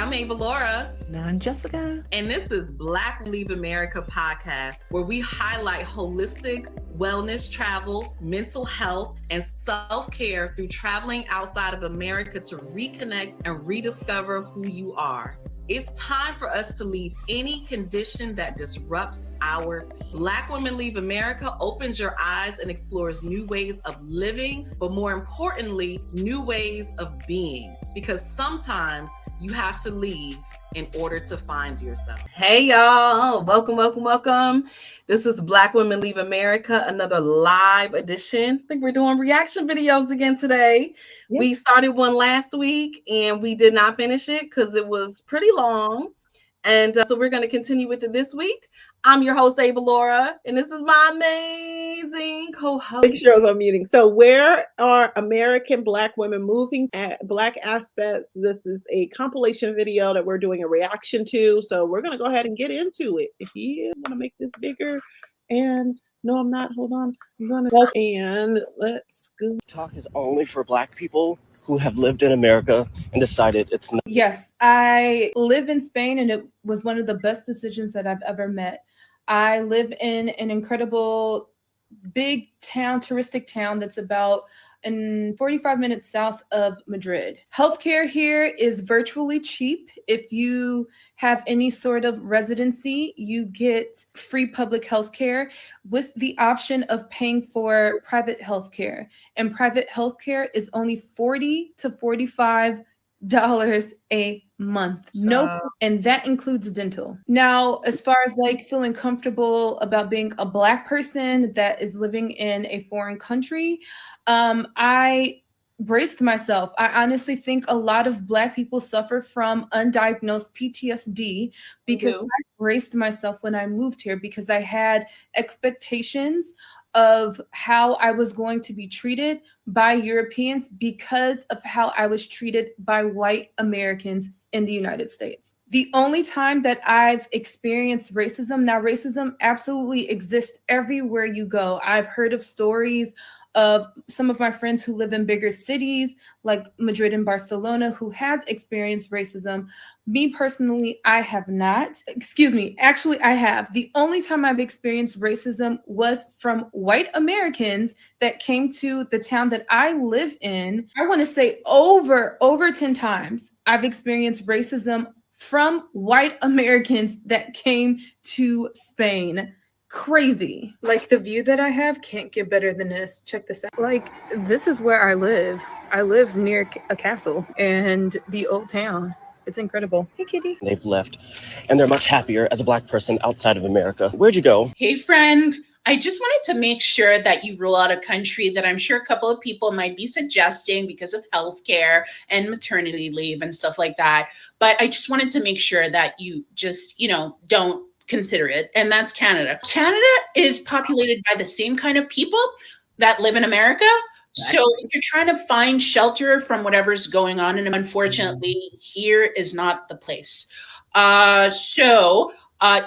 I'm Ava Laura. And I'm Jessica. And this is Black Leave America podcast, where we highlight holistic wellness, travel, mental health, and self-care through traveling outside of America to reconnect and rediscover who you are. It's time for us to leave any condition that disrupts our peace. Black Women Leave America opens your eyes and explores new ways of living, but more importantly, new ways of being. Because sometimes you have to leave in order to find yourself. Hey y'all, welcome. This is Black Women Leave America, another live edition. I think we're doing reaction videos again today. Yes. We started one last week and we did not finish it because it was pretty long. And so we're going to continue with it this week. I'm your host, Ava Laura, and this is my amazing co-host. Make sure I was unmuting. So where are American Black women moving at Black aspects? This is a compilation video that we're doing a reaction to. So we're going to go ahead and get into it. Yeah, I'm going to make this bigger. And no, I'm not. Hold on. I'm going to, and let's go. Talk is only for Black people who have lived in America and decided it's not. Yes, I live in Spain and it was one of the best decisions that I've ever met. I live in an incredible big town, touristic town that's about 45 minutes south of Madrid. Healthcare here is virtually cheap. If you have any sort of residency, you get free public healthcare with the option of paying for private healthcare. And private healthcare is only $40 to $45 a month. Nope. And that includes dental. Now, as far as like feeling comfortable about being a Black person that is living in a foreign country, I braced myself. I honestly think a lot of Black people suffer from undiagnosed PTSD because I braced myself when I moved here because I had expectations of how I was going to be treated by Europeans because of how I was treated by white Americans in the United States. The only time that I've experienced racism, now racism absolutely exists everywhere you go. I've heard of stories of some of my friends who live in bigger cities like Madrid and Barcelona who has experienced racism. Me personally, I have not. Actually, I have. The only time I've experienced racism was from white Americans that came to the town that I live in. I want to say over 10 times I've experienced racism from white Americans that came to Spain. Crazy. Like the view that I have can't get better than this. Check this out. Like this is where I live. I live near a castle and the old town. It's incredible. Hey, kitty. They've left and they're much happier as a Black person outside of America. Where'd you go? Hey, friend. I just wanted to make sure that you rule out a country that I'm sure a couple of people might be suggesting because of healthcare and maternity leave and stuff like that. But I just wanted to make sure that you just, don't consider it. And that's Canada. Canada is populated by the same kind of people that live in America. So if you're trying to find shelter from whatever's going on, and unfortunately, here is not the place.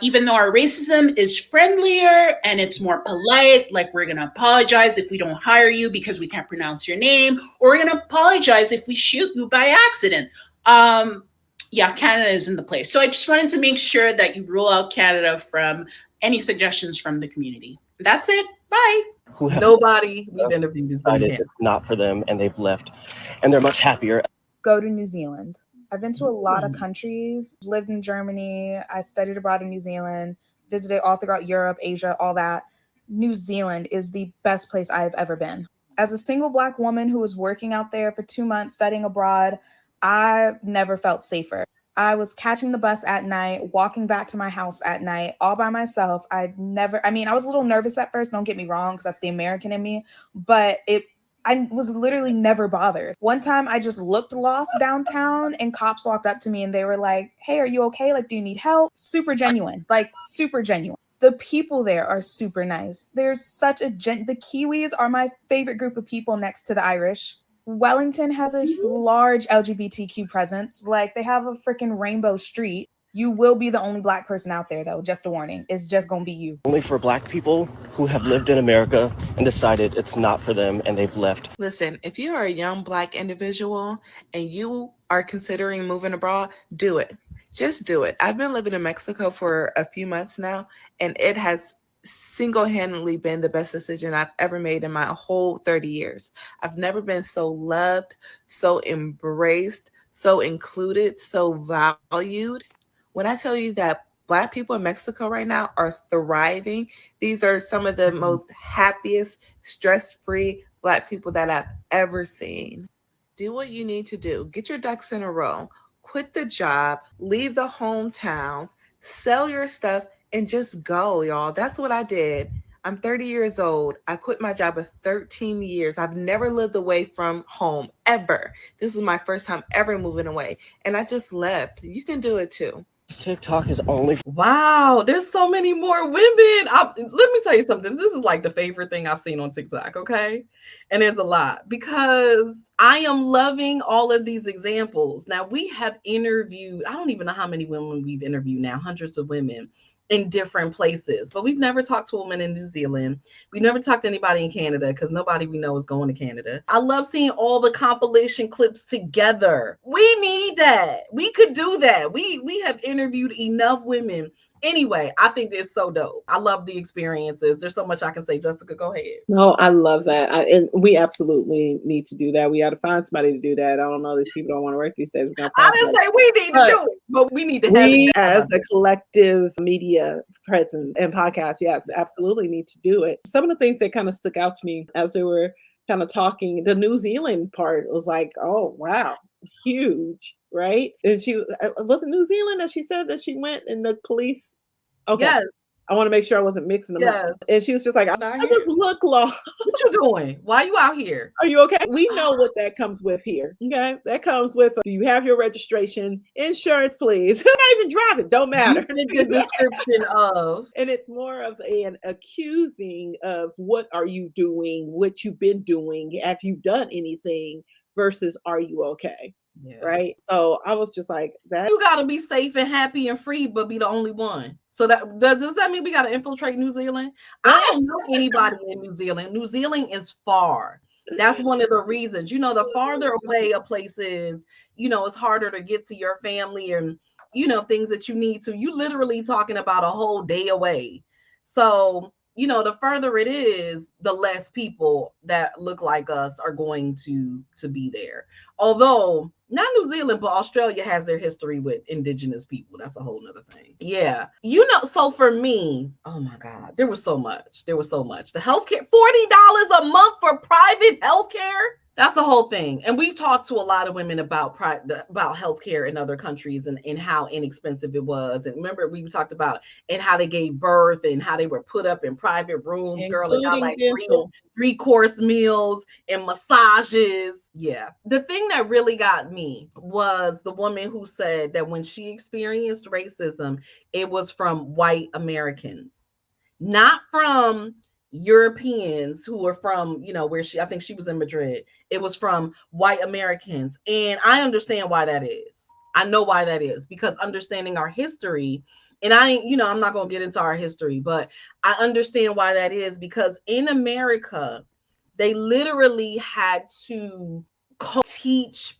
Even though our racism is friendlier and it's more polite, like we're going to apologize if we don't hire you because we can't pronounce your name, or we're going to apologize if we shoot you by accident. Canada is in the place. So I just wanted to make sure that you rule out Canada from any suggestions from the community. That's it. Bye. Nobody we've interviewed decided it's not for them and they've left and they're much happier. Go to New Zealand. I've been to a lot of countries, lived in Germany. I studied abroad in New Zealand, visited all throughout Europe, Asia, all that. New Zealand is the best place I've ever been. As a single Black woman who was working out there for 2 months, studying abroad, I never felt safer. I was catching the bus at night, walking back to my house at night, all by myself. I was a little nervous at first, don't get me wrong, because that's the American in me, but I was literally never bothered. One time I just looked lost downtown and cops walked up to me and they were like, hey, are you okay? Like, do you need help? Super genuine, super genuine. The people there are super nice. There's such the Kiwis are my favorite group of people next to the Irish. Wellington has a large LGBTQ presence. Like they have a freaking rainbow street. You will be the only Black person out there though. Just a warning. It's just going to be you. Only for Black people who have lived in America and decided it's not for them and they've left. Listen, if you are a young Black individual and you are considering moving abroad, do it. Just do it. I've been living in Mexico for a few months now, and it has single-handedly been the best decision I've ever made in my whole 30 years. I've never been so loved, so embraced, so included, so valued. When I tell you that Black people in Mexico right now are thriving, these are some of the most happiest, stress-free Black people that I've ever seen. Do what you need to do. Get your ducks in a row. Quit the job, leave the hometown, sell your stuff, and just go, y'all. That's what I did. I'm 30 years old. I quit my job of 13 years. I've never lived away from home, ever. This is my first time ever moving away. And I just left. You can do it too. TikTok is only. Wow, there's so many more women. Let me tell you something. This is like the favorite thing I've seen on TikTok, okay? And there's a lot because I am loving all of these examples. Now, we have interviewed, I don't even know how many women we've interviewed now, hundreds of women in different places, but we've never talked to a woman in New Zealand. We never talked to anybody in Canada because nobody we know is going to Canada. I love seeing all the compilation clips together. We need that. We could do that. We have interviewed enough women. Anyway, I think it's so dope. I love the experiences. There's so much I can say. Jessica, go ahead. No, I love that. And we absolutely need to do that. We got to find somebody to do that. I don't know. These people don't want to work these days. I didn't say we need to do it, but we need to have we, it. as a collective media presence and podcast, yes, absolutely need to do it. Some of the things that kind of stuck out to me as they were kind of talking, the New Zealand part was like, oh, wow, huge, right? And she was it New Zealand that she said that she went and the police. Okay. Yes. I want to make sure I wasn't mixing them up. And she was just like, I just look lost. What you doing? Why are you out here? Are you okay? We know what that comes with here. Okay. That comes with, do you have your registration? Insurance, please. I'm not even driving. Don't matter. You did the description of. And it's more of an accusing of what are you doing? What you've been doing? Have you done anything? Versus are you okay? Yeah. Right. So I was just like, that you gotta be safe and happy and free, but be the only one. So that does that mean we gotta infiltrate New Zealand? I don't know anybody in New Zealand. New Zealand is far. That's one of the reasons. You know, the farther away a place is, you know, it's harder to get to your family and, you know, things that you need to. You literally talking about a whole day away. So, you know, the further it is, the less people that look like us are going to be there. Although not New Zealand, but Australia has their history with indigenous people. That's a whole nother thing. Yeah. You know, so for me, oh my God, there was so much. The healthcare, $40 a month for private healthcare. That's the whole thing. And we've talked to a lot of women about healthcare in other countries and how inexpensive it was. And remember, we talked about and how they gave birth and how they were put up in private rooms, girl, and got like three-course meals and massages. Yeah. The thing that really got me was the woman who said that when she experienced racism, it was from white Americans, not from Europeans who were from, you know, I think she was in Madrid. It was from white Americans. And I understand why that is. I know why that is, because understanding our history, and I'm not going to get into our history, but I understand why that is, because in America, they literally had to teach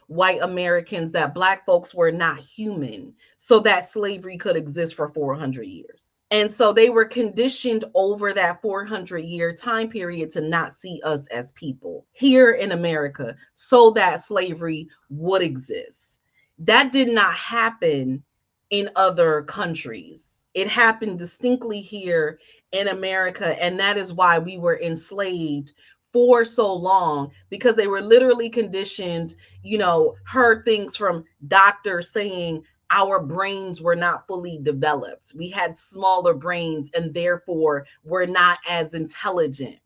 white Americans that Black folks were not human so that slavery could exist for 400 years. And so they were conditioned over that 400-year time period to not see us as people here in America so that slavery would exist. That did not happen in other countries. It happened distinctly here in America. And that is why we were enslaved for so long, because they were literally conditioned, you know, heard things from doctors saying, our brains were not fully developed. We had smaller brains and therefore were not as intelligent.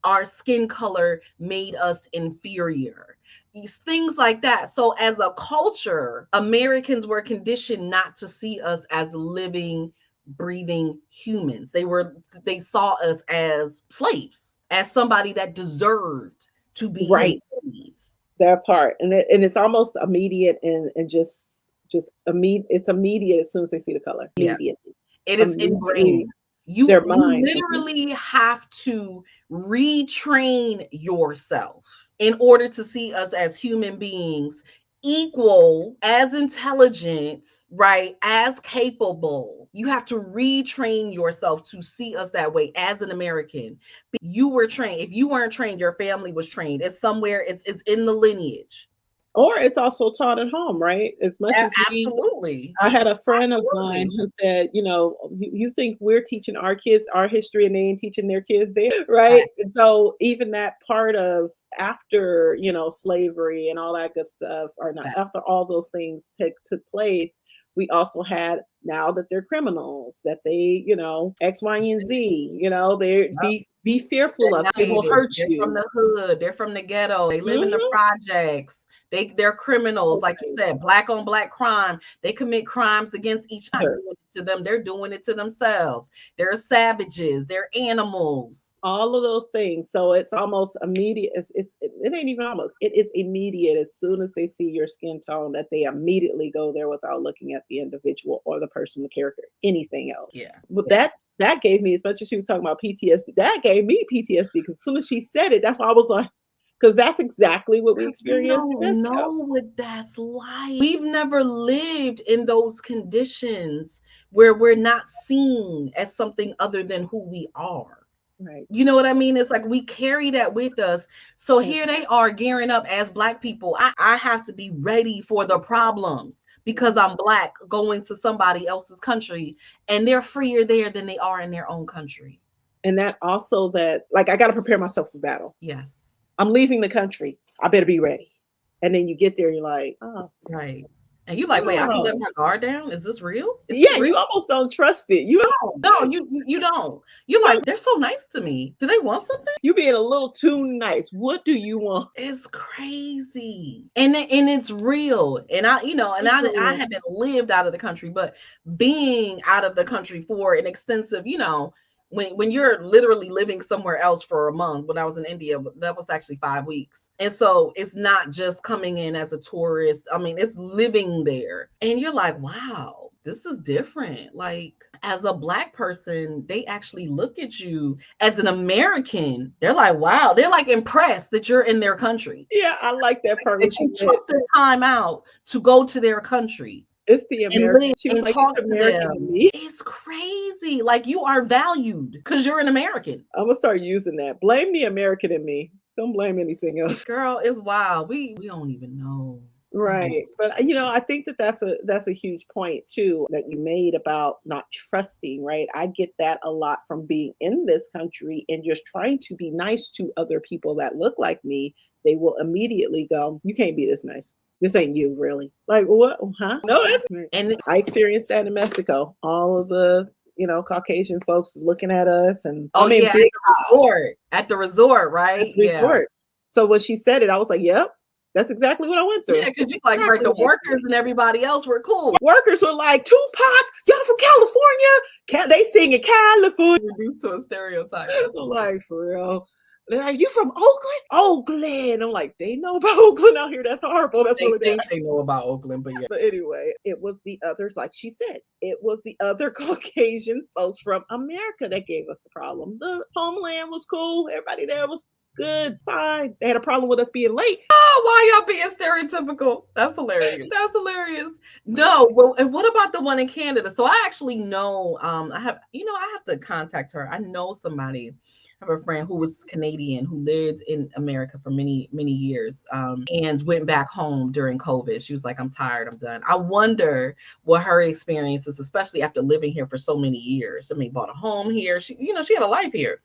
Our skin color made us inferior. These things like that. So as a culture, Americans were conditioned not to see us as living, breathing humans. They saw us as slaves, as somebody that deserved to be right. slaves. That part. And it's almost immediate and just it's immediate as soon as they see the color. Immediately. It is ingrained. You literally have to retrain yourself in order to see us as human beings equal, as intelligent, right, as capable. You have to retrain yourself to see us that way as an American. You were trained. If you weren't trained, your family was trained. It's somewhere, it's in the lineage. Or it's also taught at home, right? As much as Absolutely. I had a friend of Absolutely. mine who said, you think we're teaching our kids our history and they ain't teaching their kids theirs, right? And so even that part of after, slavery and all that good stuff, or not after all those things took place, we also had, now that they're criminals, that they, X, Y, and Z, they're be fearful of, they will hurt They're you. from the hood, they're from the ghetto, they live in the projects. They're criminals, like you said, black on black crime. They commit crimes against each other. To them, they're doing it to themselves. They're savages. They're animals. All of those things. So it's almost immediate. It ain't even almost. It is immediate as soon as they see your skin tone that they immediately go there without looking at the individual or the person, the character, anything else. Yeah. But that gave me, as much as she was talking about PTSD, that gave me PTSD because as soon as she said it, that's why I was like, because that's exactly what we experienced in Mexico. We don't know what that's like. We've never lived in those conditions where we're not seen as something other than who we are. Right. You know what I mean? It's like we carry that with us. So here they are gearing up as Black people. I have to be ready for the problems because I'm Black going to somebody else's country, and they're freer there than they are in their own country. And that also I got to prepare myself for battle. Yes. I'm leaving the country. I better be ready. And then you get there, you're like, oh. Right. And you're like, wait, I can let my guard down? Is this real? You almost don't trust it. You don't. You're like, they're so nice to me. Do they want something? You being a little too nice. What do you want? It's crazy. And it's real. And I haven't lived out of the country, but being out of the country for an extensive, when you're literally living somewhere else for a month, when I was in India, that was actually 5 weeks. And so it's not just coming in as a tourist. I mean, it's living there. And you're like, wow, this is different. Like, as a Black person, they actually look at you as an American. They're like, wow, they're like impressed that you're in their country. Yeah, I like that part. That you took the time out to go to their country. It's the American. She was like, it's American to me. It's crazy. Like, you are valued because you're an American. I'm gonna start using that. Blame the American in me. Don't blame anything else. Girl, it's wild. We don't even know. Right. But I think that's a huge point too that you made about not trusting, right? I get that a lot from being in this country and just trying to be nice to other people that look like me. They will immediately go, you can't be this nice. This ain't you, really. Like, what? Huh? No, that's me. And I experienced that in Mexico. All of the, Caucasian folks looking at us, and big at the resort, right? At the resort. So when she said it, I was like, yep, that's exactly what I went through. Yeah, because you like, right, the workers and everybody else were cool. Workers were like, Tupac, y'all from California? They sing in California. Reduced to a stereotype. I'm like, for real. They're like, you from Oakland? Oakland. I'm like, they know about Oakland out here. That's horrible. That's really bad. They know about Oakland, but yeah. But anyway, it was the others, like she said, it was the other Caucasian folks from America that gave us the problem. The homeland was cool. Everybody there was good, fine. They had a problem with us being late. Oh, why y'all being stereotypical? That's hilarious. That's hilarious. No, well, and what about the one in Canada? So I actually know, I have to contact her. I know somebody. I have a friend who was Canadian who lived in America for many, many years, and went back home during COVID. She was like, I'm tired, I'm done. I wonder what her experience is, especially after living here for so many years. I mean, bought a home here. She had a life here.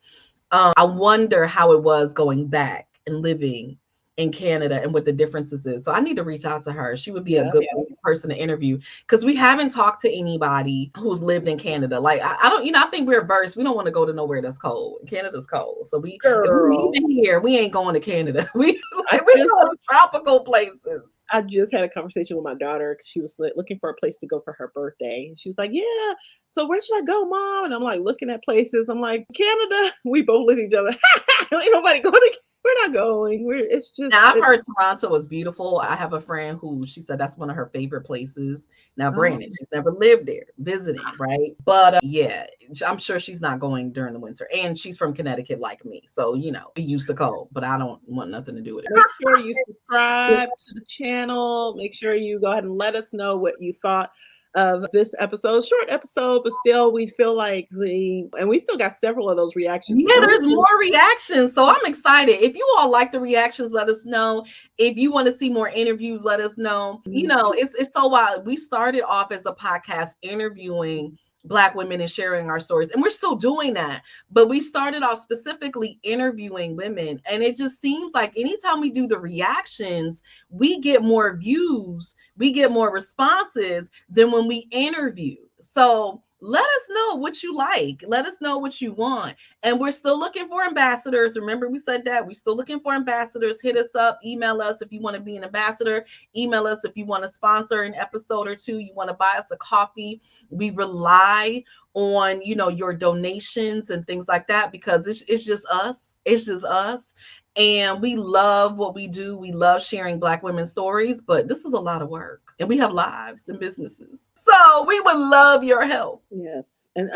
I wonder how it was going back and living in Canada and what the differences is. So I need to reach out to her. She would be a good person to interview because we haven't talked to anybody who's lived in Canada. Like, I don't, I think we're versed. We don't want to go to nowhere that's cold. Canada's cold. So we even here, we ain't going to Canada. We go to tropical places. I just had a conversation with my daughter because she was looking for a place to go for her birthday. And she was like, yeah, so where should I go, Mom? And I'm like, looking at places. I'm like, Canada. We both look at each other. Ain't nobody going to we're not going. It's just. Now, I've heard Toronto is beautiful. I have a friend who she said that's one of her favorite places. Now, granted, she's never lived there, visiting, right? But yeah, I'm sure she's not going during the winter. And she's from Connecticut like me. So, be used to cold, but I don't want nothing to do with it. Make sure you subscribe to the channel. Make sure you go ahead and let us know what you thought of this episode. Short episode, but still we feel like and we still got several of those reactions. Yeah, there's more reactions. So I'm excited. If you all like the reactions, let us know. If you want to see more interviews, let us know. It's so wild. We started off as a podcast interviewing Black women and sharing our stories, and we're still doing that, but we started off specifically interviewing women, and it just seems like anytime we do the reactions, we get more views, we get more responses than when we interview. So let us know what you like. Let us know what you want. And we're still looking for ambassadors. Remember, we said that. We're still looking for ambassadors. Hit us up. Email us if you want to be an ambassador. Email us if you want to sponsor an episode or two. You want to buy us a coffee. We rely on, your donations and things like that, because it's just us. It's just us. And we love what we do. We love sharing Black women's stories, but this is a lot of work. And we have lives and businesses. So we would love your help. Yes. And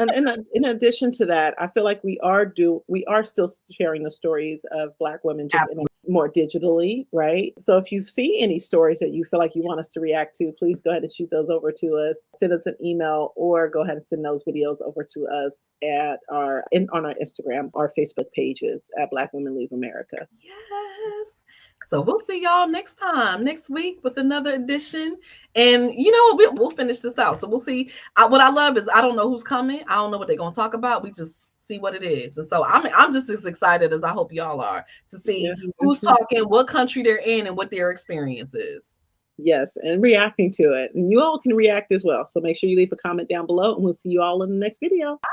in addition to that, I feel like we are still sharing the stories of Black women just more digitally, right? So if you see any stories that you feel like you want us to react to, please go ahead and shoot those over to us. Send us an email or go ahead and send those videos over to us on our Instagram or Facebook pages at Black Women Leave America. Yes. So we'll see y'all next week with another edition. And we'll finish this out. So we'll see. What I love is I don't know who's coming. I don't know what they're going to talk about. We just see what it is. And so I'm just as excited as I hope y'all are to see who's talking, what country they're in, and what their experience is. Yes, and reacting to it. And you all can react as well. So make sure you leave a comment down below, and we'll see you all in the next video. Bye.